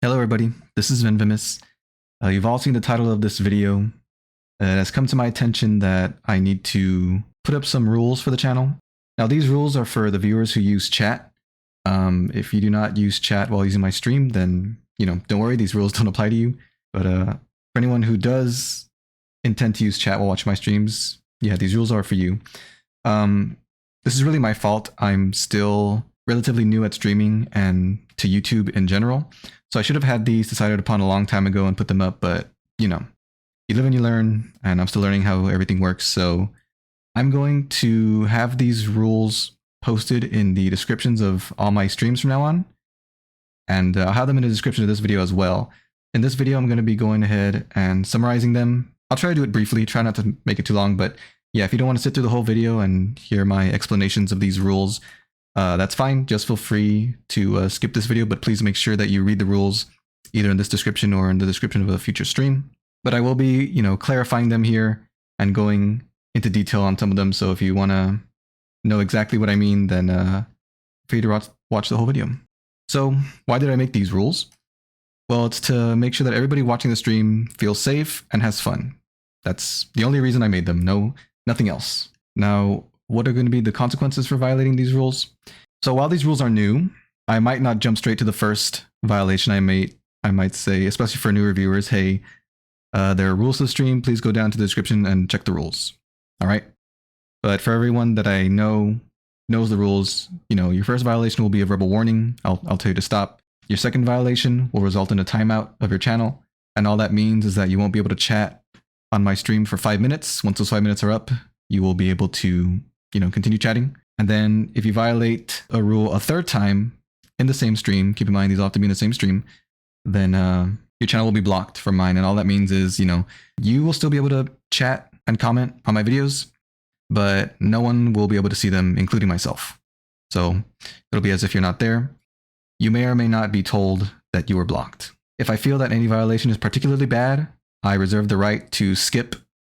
Hello everybody, this is Infamous. You've all seen the title of this video. It has come to my attention that I need to put up some rules for the channel. Now these rules are for the viewers who use chat. If you do not use chat while using my stream, then don't worry, these rules don't apply to you. But for anyone who does intend to use chat while watching my streams, yeah, these rules are for you. This is really my fault. I'm still relatively new at streaming and to YouTube in general. So I should have had these decided upon a long time ago and put them up, but you live and you learn, and I'm still learning how everything works. So I'm going to have these rules posted in the descriptions of all my streams from now on. And I'll have them in the description of this video as well. In this video, I'm going to be going ahead and summarizing them. I'll try to do it briefly, try not to make it too long, but yeah, if you don't want to sit through the whole video and hear my explanations of these rules, that's fine. Just feel free to skip this video, but please make sure that you read the rules either in this description or in the description of a future stream. But I will be, clarifying them here and going into detail on some of them. So if you want to know exactly what I mean, then feel free to watch the whole video. So why did I make these rules? Well, it's to make sure that everybody watching the stream feels safe and has fun. That's the only reason I made them. Nothing else. Now, what are going to be the consequences for violating these rules? So while these rules are new, I might not jump straight to the first violation I might say, especially for new reviewers, hey, there are rules to the stream. Please go down to the description and check the rules. All right. But for everyone that I know knows the rules, your first violation will be a verbal warning. I'll tell you to stop. Your second violation will result in a timeout of your channel. And all that means is that you won't be able to chat on my stream for 5 minutes. Once those 5 minutes are up, you will be able to continue chatting. And then if you violate a rule a third time in the same stream, keep in mind these all have to be in the same stream, then your channel will be blocked from mine. And all that means is, you will still be able to chat and comment on my videos, but no one will be able to see them, including myself. So it'll be as if you're not there. You may or may not be told that you were blocked. If I feel that any violation is particularly bad, I reserve the right to skip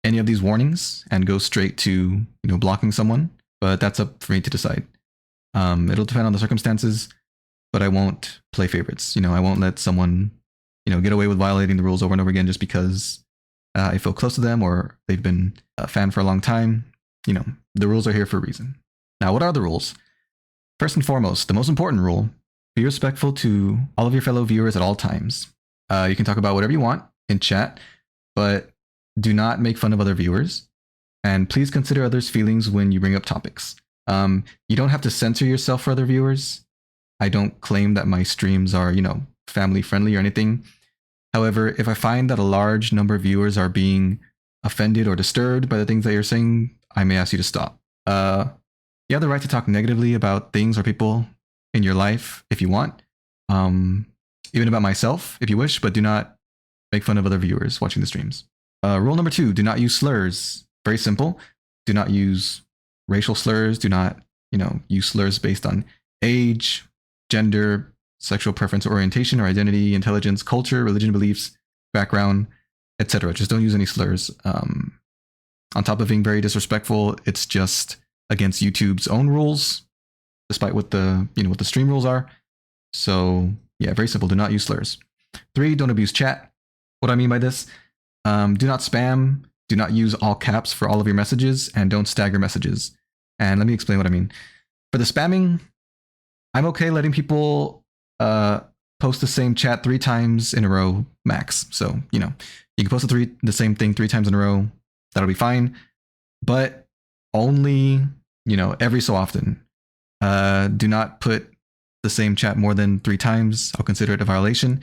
any of these warnings and go straight to, blocking someone, but that's up for me to decide. It'll depend on the circumstances, but I won't play favorites. I won't let someone, get away with violating the rules over and over again just because I feel close to them or they've been a fan for a long time. The rules are here for a reason. Now, what are the rules? First and foremost, the most important rule, be respectful to all of your fellow viewers at all times. You can talk about whatever you want in chat, but do not make fun of other viewers. And please consider others' feelings when you bring up topics. You don't have to censor yourself for other viewers. I don't claim that my streams are, family friendly or anything. However, if I find that a large number of viewers are being offended or disturbed by the things that you're saying, I may ask you to stop. You have the right to talk negatively about things or people in your life if you want. Even about myself if you wish, but do not make fun of other viewers watching the streams. Rule number 2, do not use slurs. Very simple. Do not use racial slurs. Do not, use slurs based on age, gender, sexual preference, orientation or identity, intelligence, culture, religion, beliefs, background, etc. Just don't use any slurs. On top of being very disrespectful, it's just against YouTube's own rules, despite what the, what the stream rules are. So yeah, very simple. Do not use slurs. 3, don't abuse chat. What do I mean by this? Do not spam. Do not use all caps for all of your messages, and don't stagger messages. And let me explain what I mean. For the spamming, I'm okay letting people post the same chat 3 times in a row max. So, you can post the same thing 3 times in a row. That'll be fine. But only, every so often. Do not put the same chat more than 3 times. I'll consider it a violation.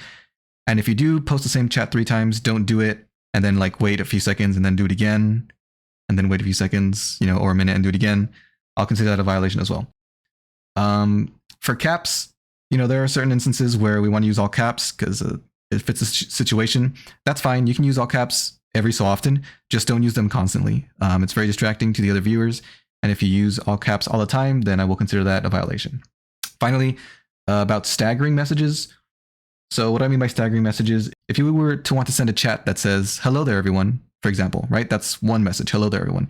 And if you do post the same chat 3 times, don't do it and then wait a few seconds and then do it again, and then wait a few seconds, or a minute and do it again. I'll consider that a violation as well. For caps, there are certain instances where we want to use all caps because it fits the situation. That's fine. You can use all caps every so often. Just don't use them constantly. It's very distracting to the other viewers. And if you use all caps all the time, then I will consider that a violation. Finally, about staggering messages. So what I mean by staggering messages, if you were to want to send a chat that says, hello there, everyone, for example, right? That's one message, hello there, everyone.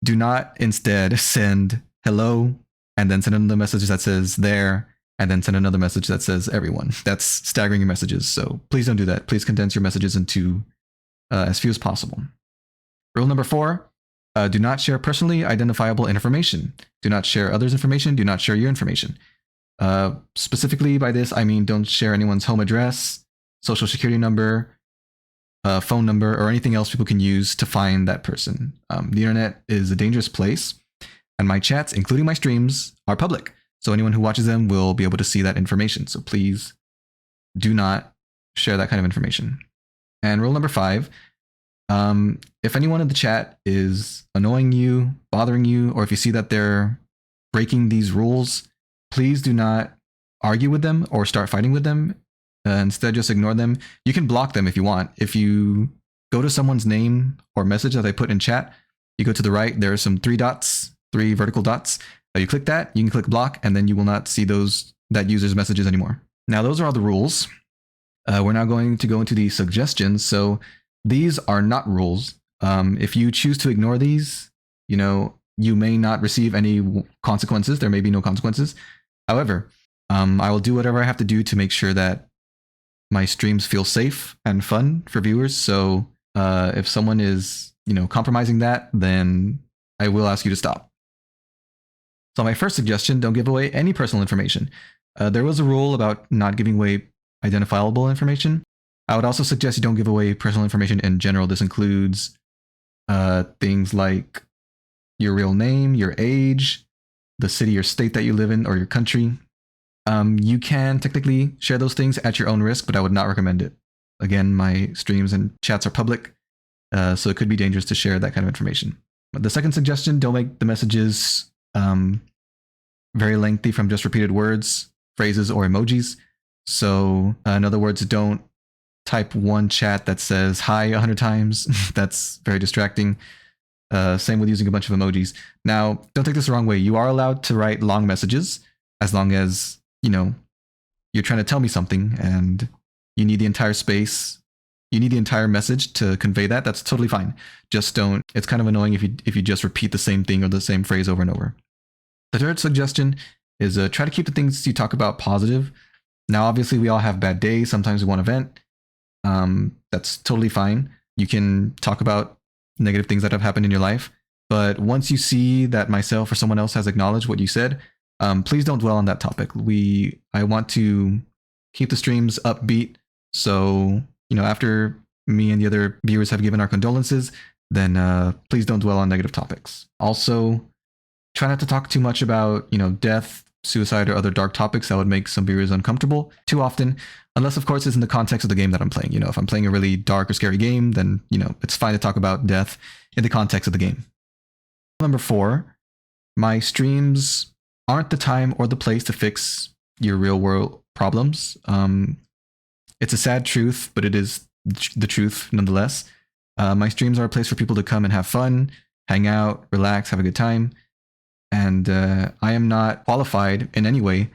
Do not instead send hello and then send another message that says there and then send another message that says everyone. That's staggering your messages. So please don't do that. Please condense your messages into as few as possible. Rule number 4, do not share personally identifiable information. Do not share others' information. Do not share your information. Specifically by this, I mean don't share anyone's home address, social security number, phone number, or anything else people can use to find that person. The internet is a dangerous place, and my chats, including my streams, are public. So anyone who watches them will be able to see that information. So please do not share that kind of information. And rule number 5, if anyone in the chat is annoying you, bothering you, or if you see that they're breaking these rules, please do not argue with them or start fighting with them. Instead, just ignore them. You can block them if you want. If you go to someone's name or message that I put in chat, you go to the right, there are some 3 vertical dots. You click that, you can click block, and then you will not see that user's messages anymore. Now, those are all the rules. We're now going to go into the suggestions. So these are not rules. If you choose to ignore these, you may not receive any consequences. There may be no consequences. However, I will do whatever I have to do to make sure that my streams feel safe and fun for viewers. So if someone is, compromising that, then I will ask you to stop. So my first suggestion, don't give away any personal information. There was a rule about not giving away identifiable information. I would also suggest you don't give away personal information in general. This includes things like your real name, your age, the city or state that you live in, or your country. You can technically share those things at your own risk, but I would not recommend it. Again, my streams and chats are public, so it could be dangerous to share that kind of information. But the second suggestion, don't make the messages very lengthy from just repeated words, phrases, or emojis. So in other words, don't type one chat that says hi 100 times. That's very distracting. Same with using a bunch of emojis. Now, don't take this the wrong way. You are allowed to write long messages as long as, you're trying to tell me something and you need the entire space. You need the entire message to convey that. That's totally fine. Just don't. It's kind of annoying if you just repeat the same thing or the same phrase over and over. The third suggestion is try to keep the things you talk about positive. Now, obviously, we all have bad days. Sometimes we want to vent. That's totally fine. You can talk about negative things that have happened in your life. But once you see that myself or someone else has acknowledged what you said, please don't dwell on that topic. I want to keep the streams upbeat. So, after me and the other viewers have given our condolences, then please don't dwell on negative topics. Also, try not to talk too much about, death, suicide, or other dark topics that would make some viewers uncomfortable too often, unless, of course, it's in the context of the game that I'm playing. If I'm playing a really dark or scary game, then, it's fine to talk about death in the context of the game. Number 4, my streams aren't the time or the place to fix your real world problems. It's a sad truth, but it is the truth nonetheless. My streams are a place for people to come and have fun, hang out, relax, have a good time. And I am not qualified in any way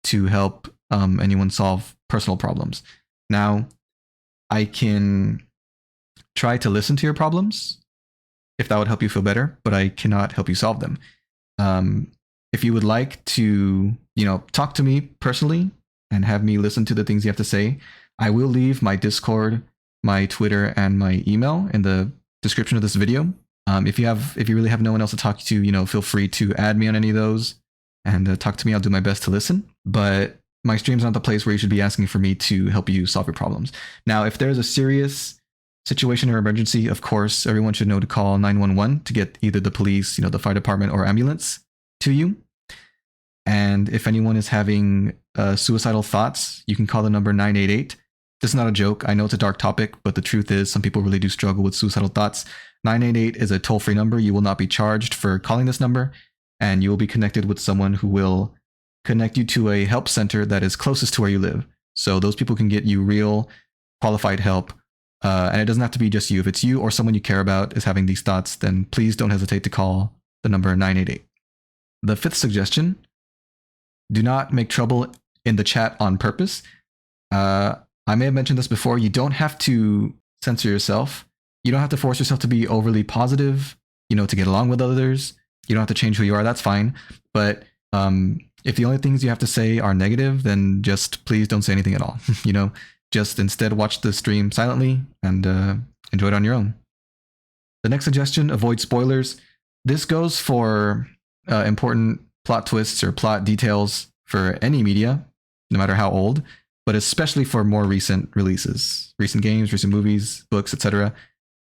to help anyone solve personal problems. Now, I can try to listen to your problems if that would help you feel better, but I cannot help you solve them. If you would like to, talk to me personally and have me listen to the things you have to say, I will leave my Discord, my Twitter, and my email in the description of this video. If you really have no one else to talk to, feel free to add me on any of those and talk to me. I'll do my best to listen. But my stream's not the place where you should be asking for me to help you solve your problems. Now, if there's a serious situation or emergency, of course, everyone should know to call 911 to get either the police, the fire department, or ambulance to you. And if anyone is having suicidal thoughts, you can call the number 988. This is not a joke. I know it's a dark topic, but the truth is some people really do struggle with suicidal thoughts. 988 is a toll-free number. You will not be charged for calling this number, and you will be connected with someone who will connect you to a help center that is closest to where you live. So those people can get you real qualified help. And it doesn't have to be just you. If it's you or someone you care about is having these thoughts, then please don't hesitate to call the number 988. The 5th suggestion, do not make trouble in the chat on purpose. I may have mentioned this before. You don't have to censor yourself. You don't have to force yourself to be overly positive, to get along with others. You don't have to change who you are. That's fine. But If the only things you have to say are negative, then just please don't say anything at all. Just instead watch the stream silently and enjoy it on your own. The next suggestion, avoid spoilers. This goes for important plot twists or plot details for any media, no matter how old, but especially for more recent releases, recent games, recent movies, books, etc.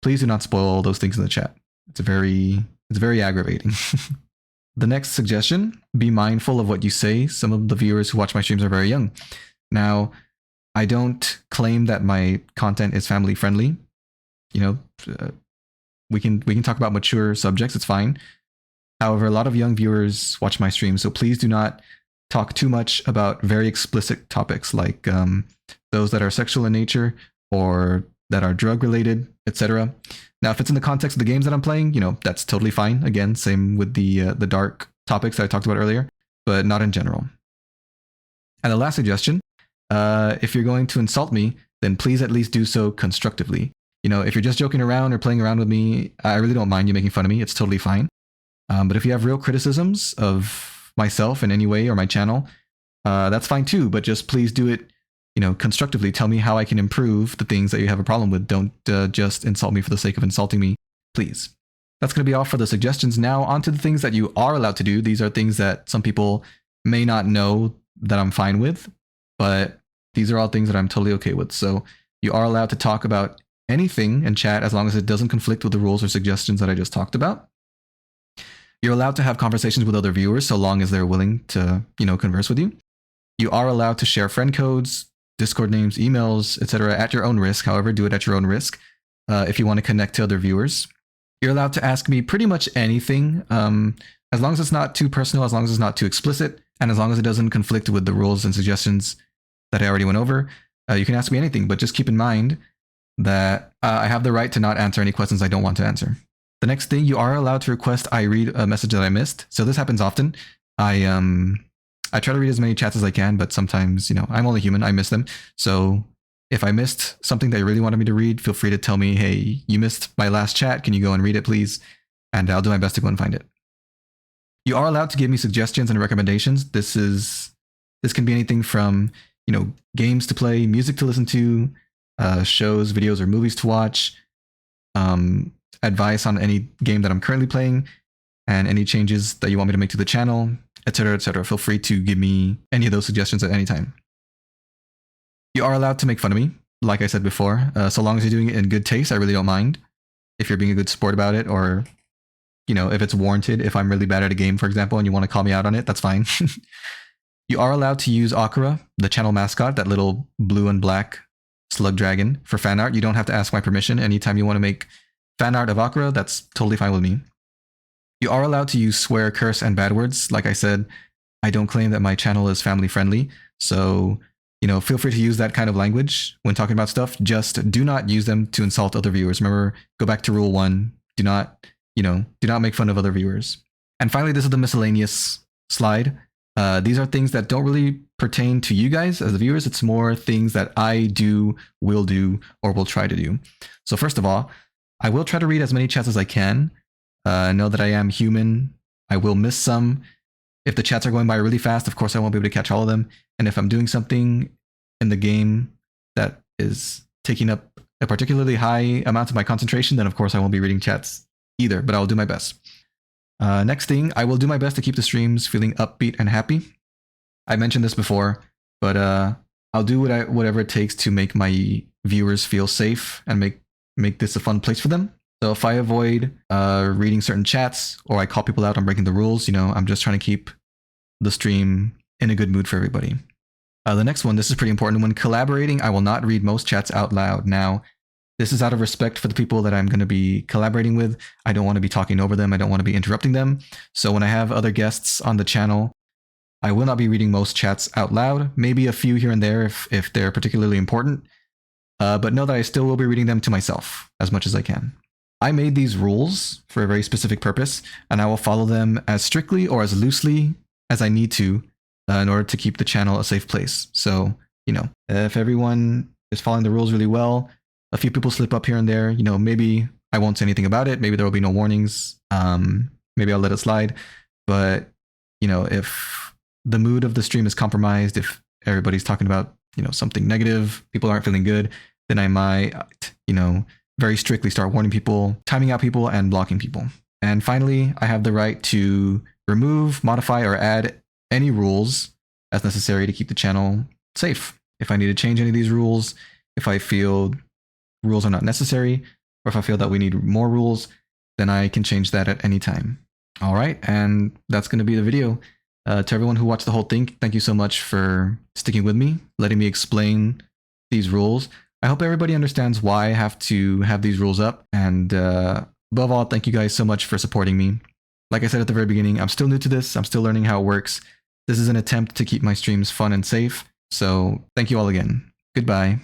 Please do not spoil those things in the chat. It's very aggravating. The next suggestion, be mindful of what you say. Some of the viewers who watch my streams are very young. Now, I don't claim that my content is family friendly. We can talk about mature subjects, it's fine. However, a lot of young viewers watch my streams, so please do not talk too much about very explicit topics like those that are sexual in nature or that are drug related, etc. Now, if it's in the context of the games that I'm playing, that's totally fine. Again, same with the dark topics that I talked about earlier, but not in general. And the last suggestion, if you're going to insult me, then please at least do so constructively. If you're just joking around or playing around with me, I really don't mind you making fun of me. It's totally fine. But if you have real criticisms of myself in any way or my channel, that's fine too. But just please do it, constructively. Tell me how I can improve the things that you have a problem with. Don't just insult me for the sake of insulting me, please. That's going to be all for the suggestions. Now, on to the things that you are allowed to do. These are things that some people may not know that I'm fine with, but these are all things that I'm totally okay with. So you are allowed to talk about anything in chat as long as it doesn't conflict with the rules or suggestions that I just talked about. You're allowed to have conversations with other viewers so long as they're willing to, converse with you. You are allowed to share friend codes, Discord names, emails, etc. at your own risk. However, do it at your own risk if you want to connect to other viewers. You're allowed to ask me pretty much anything, as long as it's not too personal, as long as it's not too explicit, and as long as it doesn't conflict with the rules and suggestions that I already went over. You can ask me anything, but just keep in mind that I have the right to not answer any questions I don't want to answer. The next thing, you are allowed to request I read a message that I missed. So this happens often. I try to read as many chats as I can, but sometimes, I'm only human. I miss them. So if I missed something that you really wanted me to read, feel free to tell me, hey, you missed my last chat. Can you go and read it, please? And I'll do my best to go and find it. You are allowed to give me suggestions and recommendations. This can be anything from, games to play, music to listen to, shows, videos, or movies to watch, advice on any game that I'm currently playing, and any changes that you want me to make to the channel, etc., etc. Feel free to give me any of those suggestions at any time. You are allowed to make fun of me, like I said before, so long as you're doing it in good taste. I really don't mind if you're being a good sport about it, or if it's warranted. If I'm really bad at a game, for example, and you want to call me out on it, that's fine. You are allowed to use Akira, the channel mascot, that little blue and black slug dragon, for fan art. You don't have to ask my permission. Anytime you want to make fan art of Akira, that's totally fine with me. You are allowed to use swear, curse, and bad words. Like I said, I don't claim that my channel is family friendly. So, feel free to use that kind of language when talking about stuff. Just do not use them to insult other viewers. Remember, go back to rule 1. Do not make fun of other viewers. And finally, this is the miscellaneous slide. These are things that don't really pertain to you guys as the viewers. It's more things that I do, will do, or will try to do. So first of all, I will try to read as many chats as I can. Know that I am human. I will miss some. If the chats are going by really fast, of course I won't be able to catch all of them. And if I'm doing something in the game that is taking up a particularly high amount of my concentration, then of course I won't be reading chats either, but I'll do my best. Next thing, I will do my best to keep the streams feeling upbeat and happy. I mentioned this before, but I'll do whatever it takes to make my viewers feel safe and make this a fun place for them. So if I avoid reading certain chats or I call people out on breaking the rules, I'm just trying to keep the stream in a good mood for everybody. The next one, this is pretty important. When collaborating, I will not read most chats out loud. Now, this is out of respect for the people that I'm going to be collaborating with. I don't want to be talking over them. I don't want to be interrupting them. So when I have other guests on the channel, I will not be reading most chats out loud. Maybe a few here and there if they're particularly important. But know that I still will be reading them to myself as much as I can. I made these rules for a very specific purpose, and I will follow them as strictly or as loosely as I need to in order to keep the channel a safe place. So, if everyone is following the rules really well, a few people slip up here and there, maybe I won't say anything about it. Maybe there will be no warnings. Maybe I'll let it slide. But, if the mood of the stream is compromised, if everybody's talking about, something negative, people aren't feeling good, then I might, very strictly start warning people, timing out people, and blocking people. And finally, I have the right to remove, modify, or add any rules as necessary to keep the channel safe. If I need to change any of these rules, if I feel rules are not necessary, or if I feel that we need more rules, then I can change that at any time. All right, and that's going to be the video. To everyone who watched the whole thing, thank you so much for sticking with me, letting me explain these rules. I hope everybody understands why I have to have these rules up. And above all, thank you guys so much for supporting me. Like I said at the very beginning, I'm still new to this. I'm still learning how it works. This is an attempt to keep my streams fun and safe. So thank you all again. Goodbye.